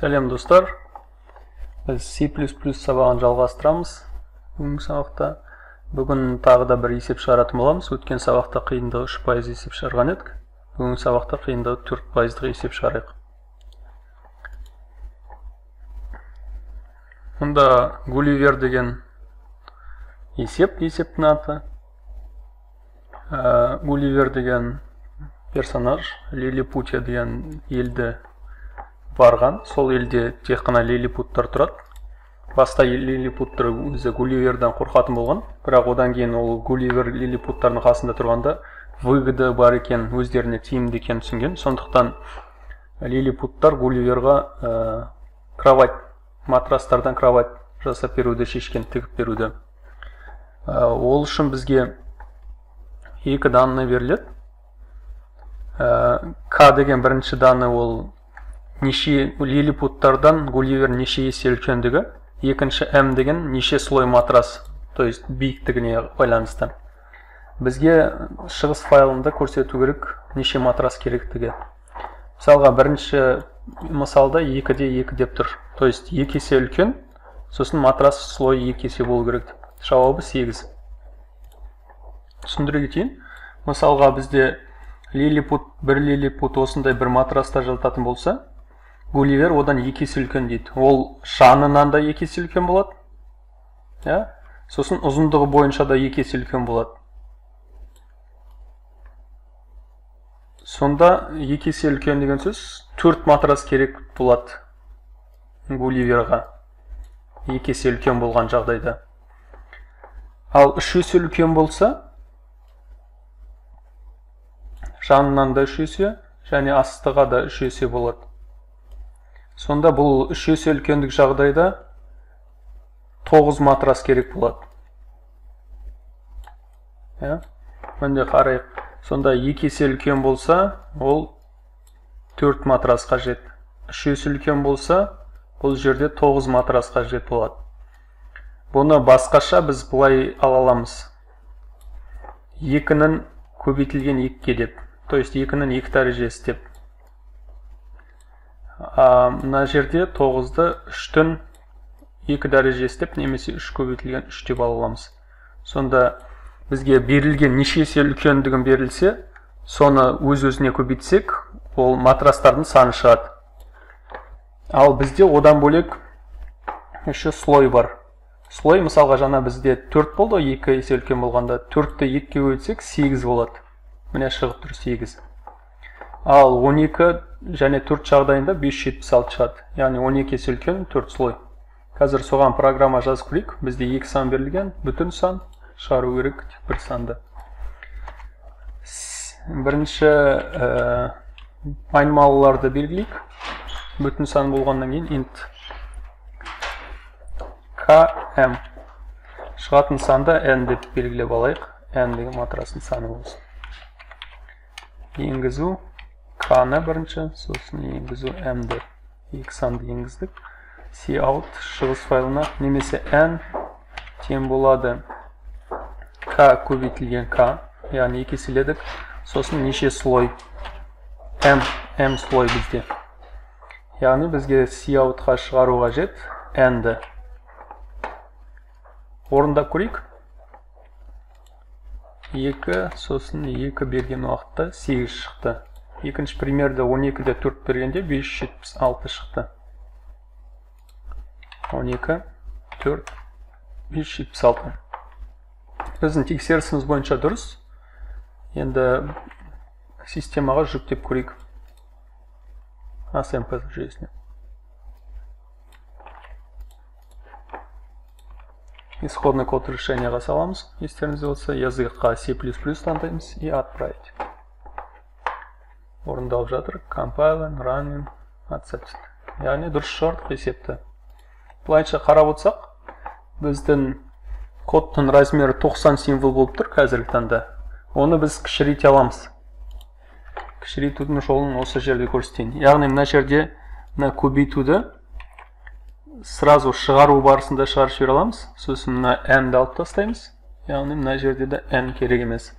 Сәлем достар, біз C++ сабағын жалғастырамыз. Бүгінгі сабақта бүгін тағы да бір есеп шығаратын боламыз. Өткен сабақта қиындығы 3% есеп шығарған едік. Бүгінгі сабақта қиындығы 4% есеп шығарайық. Мұнда Гулливер деген есептің аты. Гулливер деген персонаж, Лилипутия деген елді барған. Сол елде тек қана лилипуттар тұрады. Баста лилипуттар өзі Гулливерден қорқатын болған, бірақ одан кейін ол Гулливер лилипуттардың қасында тұрғанда выгода бар екен, өздеріне тиімді екен түсінген. Сондықтан лилипуттар Гулливерға матрастардан кровать жасап беруді шешкен, тігіп беруді. Ол үшін бізге екі данны беріледі. К деген бірінші данны ол неше лилипуттардан Гулливер неше есе үлкендігі. Екінші М деген неше слой матрас, то есть биіктігіне байланысты. Бізге шығыс файлында көрсету керек неше матрас керектігі. Мысалға бірінші мысалда 2-де 2 деп тұр. То есть 2 есе үлкен, сосын матрас слой 2 есе болу керек. Жауабы 8. Түсіндіре кетейін. Мысалға бізде бір лилипут осындай бір матраста жататын болса, Гулливер одан 2 есе үлкен дейді. Ол жанынан да 2 есе үлкен болады. Сосын ұзындығы бойынша да 2 есе үлкен болады. Сонда 2 есе үлкен деген сөз 4 матрас керек болады Гулливерға. 2 есе үлкен болған жағдайда. Ал 3 есе үлкен болса, жанынан да 3 есе, және астыға да 3 есе болады. Сонда бұл 3 есе үлкендік жағдайда 9 матрас керек болады. Міне қарайық. Сонда 2 есе үлкен болса, ол 4 матрас қажет. 3 есе үлкен болса, бұл жерде 9 матрас қажет болады. Бұны басқаша біз бұлай ала аламыз. 2-нің көбейтілген 2-ке деп. То есть 2-нің 2 дәрежесі деп. Мына жерде 9-ды 3-тің 2 дәрежесі деп, немесе 3 көбейтілген 3 деп ала аламыз. Сонда бізге берілген неше есе үлкендігін берілсе, соны өз-өзіне көбейтсек, ол матрастардың саны шығады. Ал бізде одан бөлек үші слой бар. Слой, мысалға жаңа бізде 4 болды, 2 есе үлкен болғанда 4-ті 2-ке өтсек 8 болады. Міне шығып тұр 8. Ал 12 және 4 жағдайында 576 шығады. Яғни 12 есе үлкен 4 слой. Қазір соған программа жазып көрейік. Бізде 2 сан берілген, бүтін сан шығару керек бір санды. Бірінші айнымалыларды белгілейік. Бүтін сан болғаннан кейін int km шығатын санды n деп белгілеп алайық. N деген матрасын саны болсын. Енгізу k-ны бірінші, сосын енгізу m-ді 2 санды енгіздік. Cout шығыс файлына немесе n тең болады k көбейтілген k, яғни 2 еселедік. Сосын неше слой m слой бізде. Яғни бізге Cout-ға шығару қажет n-ді. Орындап көрейік. 2, сосын 2 берген уақытта 8 шықты. Екінші примерді 12-де 4 бергенде 576 шықты. 12, 4, 576. Біздің тексерісіміз бойынша дұрыс. Енді системаға жүктеп көрейік. ASMP жүйесіне. Исходный код решенияға саламыз. Естеріңізде болса, языққа C++ таңдаймыз и отправить. Орындалып жатыр. Compiling, running, accept. Яғни дұрыс шығардық есепті. Бұлайынша қарап отырсақ, біздің кодтың размері 90 символ болып тұр қазіргі таңда. Оны біз кішірейте аламыз. Кішірейтудің жолын осы жерде көрсетейін. Яғни мына жерде көбейтуді сразу шығару барысында шығарып жібере аламыз. Сосын мына n-ді алып тастаймыз. Яғни мына жерде де n керек емес.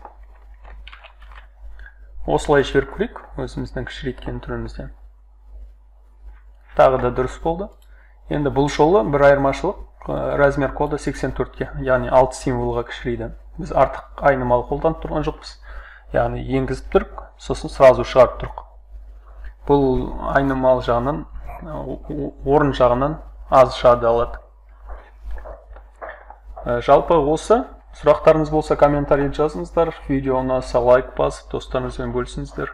Осылай жіберіп көрейік өзіміздің кішірейткен түрімізден. тағы да дұрыс болды. Енді бұл жолы бір айырмашылық, размер коды 84-ке, яғни 6 символға кішірейді. Біз артық айнымалы қолданып тұрған жоқпыз. Яғни енгізіп тұрық, сосын сразу шығарып тұрық. Бұл айнымалы жағынан, орын жағынан аз жады алады. Жалпы осы. Сұрақтарыңыз болса комментарий жазыңыздар. Видео ұнаса лайк басып, достарыңызбен бөлісіңіздер.